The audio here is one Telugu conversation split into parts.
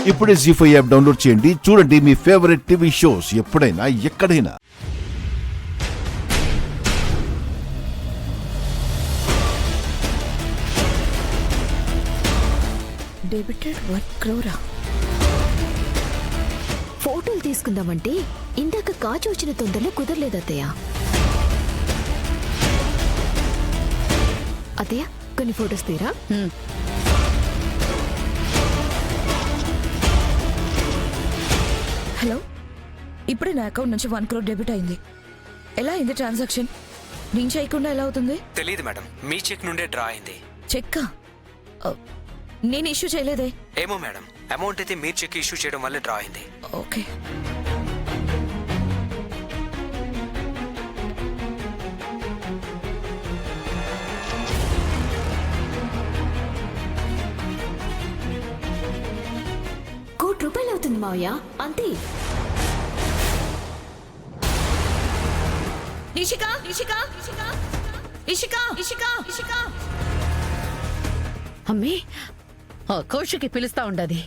ఇప్పుడే జీ5 యాప్ డౌన్లోడ్ చేయండి. చూడండి మీ ఫేవరెట్ టీవీ షోస్ ఎప్పుడైనా ఎక్కడైనా. Debited 1 crore. ఫోటోలు తీసుకుందామంటే ఇందాక కాచు వచ్చిన తొందరలో కుదరలేదు అత్తయ్య. అత్తయ్య కొన్ని ఫోటోస్ తీరా. హలో, ఇప్పుడే నా అకౌంట్ నుంచి 1 crore డెబిట్ అయింది. ఎలా అయింది ట్రాన్సాక్షన్? నేను చేయకుండా ఎలా అవుతుంది? తెలియదు మేడం, మీ చెక్ నుండే డ్రా అయింది. చెక్కా? నేను ఇష్యూ చేయలేదే. ఏమో మేడం, అమౌంట్ అయితే మీరు చెక్ ఇష్యూ చేయడం వల్లే డ్రా అయింది. ఓకే. ₹1 అవుతుంది మావయ్య, అంతే. ఇషికా ఇషికా ఇషికా ఇషికా ఇషికా ఇషికా అమ్మే, కౌశికి పిలుస్తా ఉండది.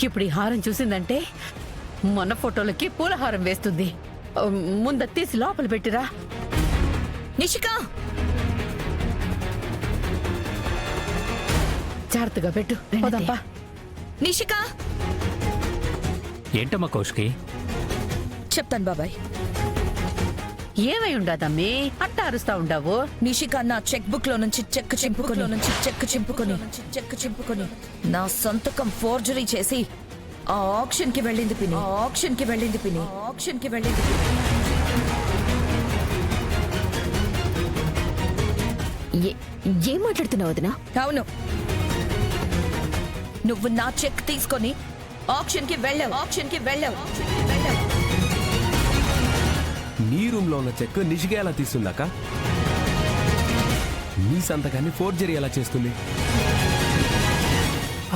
ఇప్పుడు ఈ హారం చూసిందంటే మొన్న ఫోటోలకి పూలహారం వేస్తుంది. ముంద తీసి లోపల పెట్టిరా. నిషికా, జాగ్రత్తగా పెట్టు. పోదాంపా. నిషికా, ఏంటమ్మా కౌశికి? చెప్తాను బాబాయ్. ఏమై ఉండదమ్మి అట్టా అరుస్తా ఉండవు? నిషికా నా చెక్ బుక్ లో నుంచి చెక్ చింపుకొని నా సంతకం ఫోర్జరీ చేసి ఆ ఆక్షన్ కి వెళ్ళింది పిన్ని. ఏం మాట్లాడుతున్నావు వదినా? అవును, నువ్వు నా చెక్ తీసుకొని ఆక్షన్ కి వెళ్ళావు. నీ రూమ్ లో ఉన్న చెక్ నిషిక ఎలా తీస్తుందాక? నీ సంతకాన్ని ఫోర్జరీ ఎలా చేస్తుంది?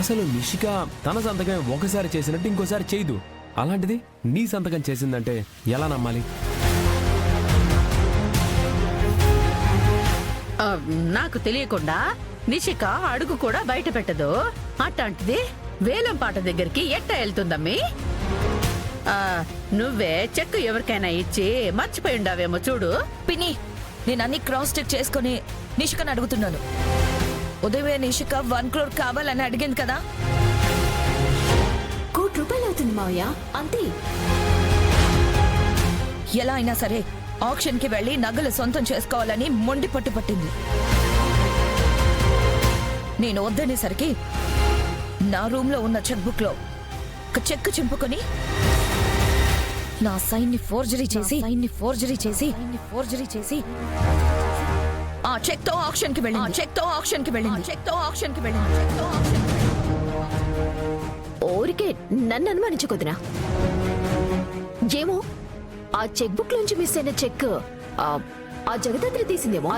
అసలు నిషిక తన సంతకం ఒకసారి చేసినట్టు ఇంకోసారి చేయదు. అలాంటిది నీ సంతకం చేసిందంటే ఎలా నమ్మాలి? నాకు తెలియకుండా నిషిక అడుగు కూడా బయట పెట్టదు. అట్లాంటిది వేలం పాట దగ్గరికి ఎట్టా వెళ్తుందమ్మి? నువ్వే చెక్కు ఎవరికైనా ఇచ్చి మర్చిపోయి ఉండావేమో చూడు. పిన్ని, నేను అన్ని క్రాస్ చెక్ చేసుకుని నిషికని అడుగుతున్నాను. ఉదయమే నిషిక 1 crore కావాలని అడిగింది కదా. ₹1 అవుతుంది మావయ్య, అంతే. ఎలా అయినా సరే ఆక్షన్ కి వెళ్లి నగలు సొంతం చేసుకోవాలని మొండి పట్టుపట్టింది. నేను వద్దనేసరికి నా రూమ్ లో ఉన్న చెక్ బుక్ లో ఒక చెక్ చింపుకొని నా సైన్ ని ఫోర్జరీ చేసి ఆ చెక్ తో ఆక్షన్ కి వెళ్ళింది. ఊరికే నన్ను అనుమానించుకోదునా? ఏమో, ఆ చెక్ బుక్ నుంచి మిస్ అయిన చెక్ ఆ జగదాత్రి తీసిందేమో.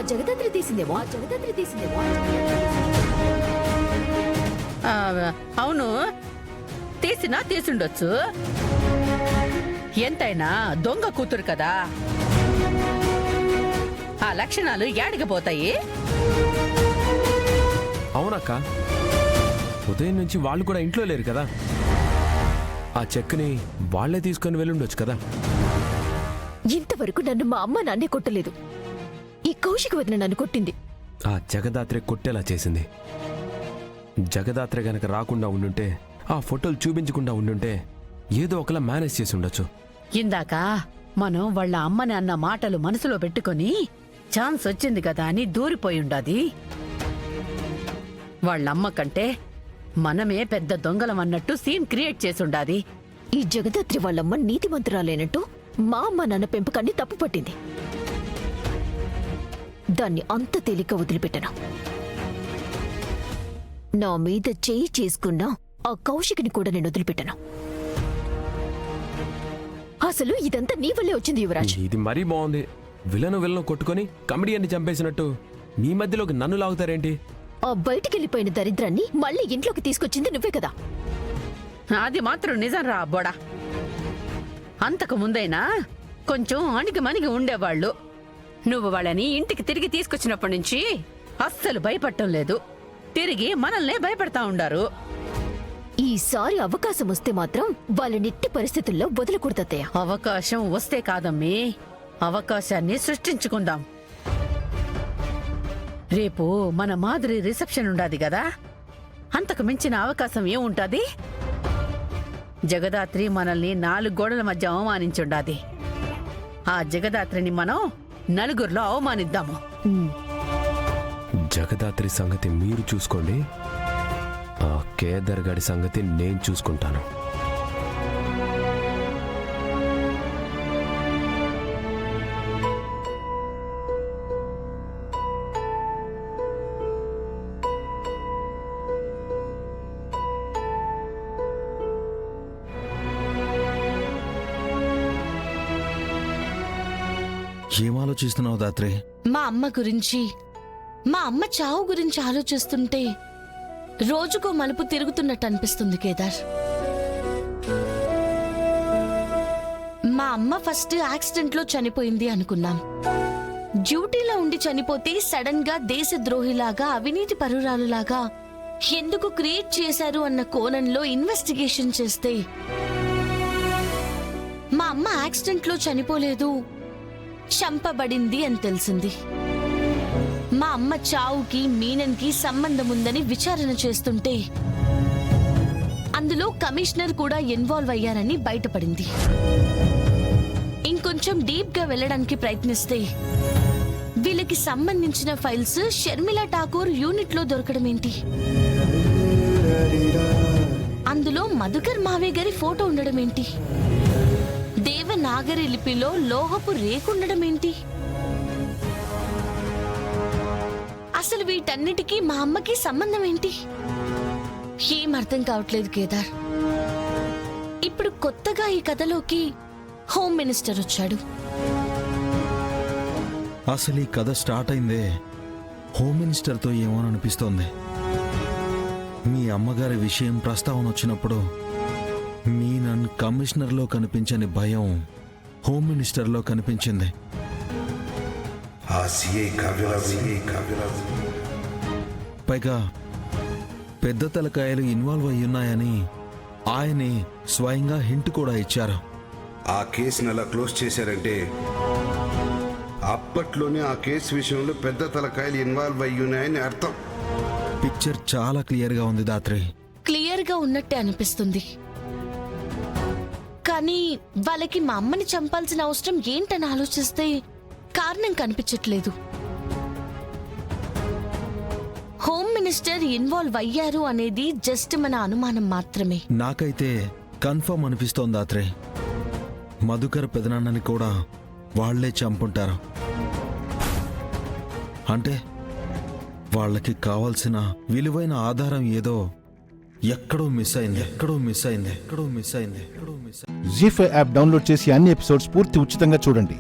అవును, తీసుండొచ్చు. ఎంతైనా దొంగ కూతురు కదా, ఆ లక్షణాలు ఏడిగిపోతాయి. అవునక్క, ఉదయం నుంచి వాళ్ళు కూడా ఇంట్లో లేరు కదా. ఆ చెక్ని వాళ్లే తీసుకొని వెళ్ళుండొచ్చు కదా. ఇంతవరకు నన్ను మా అమ్మ నాన్నే కొట్టలేదు. ఈ కౌశిక్ వదిన నన్ను కొట్టింది. ఆ జగదాత్రే కొట్టేలా చేసింది. జగదాత్రే గనక రాకుండా ఉండుంటే, ఆ ఫోటోలు చూపించకుండా ఉండుంటే ఏదో ఒకలా మేనేజ్ చేసి ఉండొచ్చు. ఇందాక మనం వాళ్ళ అమ్మని అన్న మాటలు మనసులో పెట్టుకొని ఛాన్స్ వచ్చింది కదా అని దూరిపోయి ఉండాది. వాళ్ళమ్మ కంటే మనమే పెద్ద దొంగలం అన్నట్టు సీన్ క్రియేట్ చేసి ఉండాది. ఈ జగదాత్రి వాళ్ళమ్మ నీతిమంతురాలేనట్టు మా అమ్మ నాన్న పెంపకాన్ని తప్పు పట్టింది. దాన్ని అంత తేలిక వదిలిపెట్టను. నా మీద చేయి చేసుకున్నా ఆ కౌశిక్ని కూడా నేను వదిలిపెట్టను. అసలు ఇదంతా నీ వల్లే వచ్చింది యువరాజ్. ఇది మరీ బాగుంది. విలను కొట్టుకొని కమెడియన్ని చంపేసినట్టు నీ మధ్యలోకి నన్ను లాగుతారేంటి? ఆ బయటికెళ్ళిపోయిన దరిద్రాన్ని మళ్ళీ ఇంట్లోకి తీసుకొచ్చింది నువ్వే కదా. అది మాత్రం నిజం రా బోడా. అంతకు ముందైనా కొంచెం అణిగి ఉండేవాళ్ళు. నువ్వు వాళ్ళని ఇంటికి తిరిగి తీసుకొచ్చినప్పటి నుంచి అస్సలు భయపడటం లేదు. తిరిగి మనల్నే భయపడతా ఉండారు. ఈసారి అవకాశం వస్తే మాత్రం వాళ్ళనిట్టి పరిస్థితుల్లో వదలకూడదత్తయ్య. అవకాశం వస్తే కాదమ్మీ, అవకాశాన్ని సృష్టించుకుందాం. రేపు మన మాదిరి రిసెప్షన్ ఉండాది కదా, అంతకు మించిన అవకాశం ఏముంటది? జగదాత్రి మనల్ని 4 గోడల మధ్య అవమానించుండాది. ఆ జగదాత్రిని మనం నలుగురిలో అవమానిద్దాము. జగదాత్రి సంగతి మీరు చూసుకోండి, ఆ కేదార్ గాడి సంగతి నేను చూసుకుంటాను. ఏం ఆలోచిస్తున్నావు దాత్రి? మా అమ్మ గురించి, మా అమ్మ చావు గురించి ఆలోచిస్తుంటే రోజుకో మలుపు తిరుగుతున్నట్టు అనిపిస్తుంది కేదార్. మా అమ్మ ఫస్ట్ యాక్సిడెంట్లో చనిపోయింది అనుకున్నాం. డ్యూటీలో ఉండి చనిపోతే సడన్ గా దేశద్రోహిలాగా, అవినీతి పరురాలులాగా ఎందుకు క్రియేట్ చేశారు అన్న కోణంలో ఇన్వెస్టిగేషన్ చేస్తే మా అమ్మ యాక్సిడెంట్లో చనిపోలేదు, చంపబడింది అని తెలిసింది. మా అమ్మ చావుకి మీనన్కి సంబంధం ఉందని విచారణ చేస్తుంటే అందులో కమిషనర్ కూడా ఇన్వాల్వ్ అయ్యారని బయటపడింది. ఇంకొంచెం డీప్ గా వెళ్ళడానికి ప్రయత్నిస్తే వీళ్ళకి సంబంధించిన ఫైల్స్ షర్మిలా ఠాకూర్ యూనిట్ లో దొరకడం ఏంటి? అందులో మధుకర్ మావే గారి ఫోటో ఉండడం ఏంటి? దేవనాగరి లిపిలో లోహపు రేకుండడం ఏంటి? అసలు వీటన్నిటికీ మా అమ్మకి సంబంధం ఏంటి? ఏం అర్థం కావట్లేదు కేదార్. ఇప్పుడు కొత్తగా ఈ కథలోకి హోమ్ మినిస్టర్ వచ్చాడు. అసలు ఈ కథ స్టార్ట్ అయిందే హోమ్ మినిస్టర్తో ఏమో అనిపిస్తోంది. మీ అమ్మగారి విషయం ప్రస్తావన వచ్చినప్పుడు మీనన్ కమిషనర్లో కనిపించని భయం హోమ్ మినిస్టర్లో కనిపించింది. పైగా పెద్ద తలకాయలు ఇన్వాల్వ్ అయ్యున్నాయని ఆయనే స్వయంగా హింట్ కూడా ఇచ్చారు. ఆ కేసుని అలా క్లోజ్ చేశారంటే అప్పట్లోనే ఆ కేసు విషయంలో పెద్ద తలకాయలు ఇన్వాల్వ్ అయ్యున్నాయని అర్థం. పిక్చర్ చాలా క్లియర్గా ఉంది దాత్రి. క్లియర్ గా ఉన్నట్టే అనిపిస్తుంది. కానీ వాళ్ళకి మా అమ్మని చంపాల్సిన అవసరం ఏంటని ఆలోచిస్తే కారణం కనిపించట్లేదు. హోమ్ మినిస్టర్ ఇన్వాల్వ్ అయ్యారు అనేది జస్ట్ మన అనుమానం మాత్రమే. నాకైతే కన్ఫర్మ్ అనిపిస్తోంది దాత్రి. మధుకర్ పెదనాన్నని కూడా వాళ్లే చంపుంటారు. అంటే వాళ్ళకి కావాల్సిన విలువైన ఆధారం ఏదో ఎక్కడో మిస్ అయింది. జీ5 యాప్ డౌన్లోడ్ చేసి అన్ని ఎపిసోడ్స్ పూర్తి ఉచితంగా చూడండి.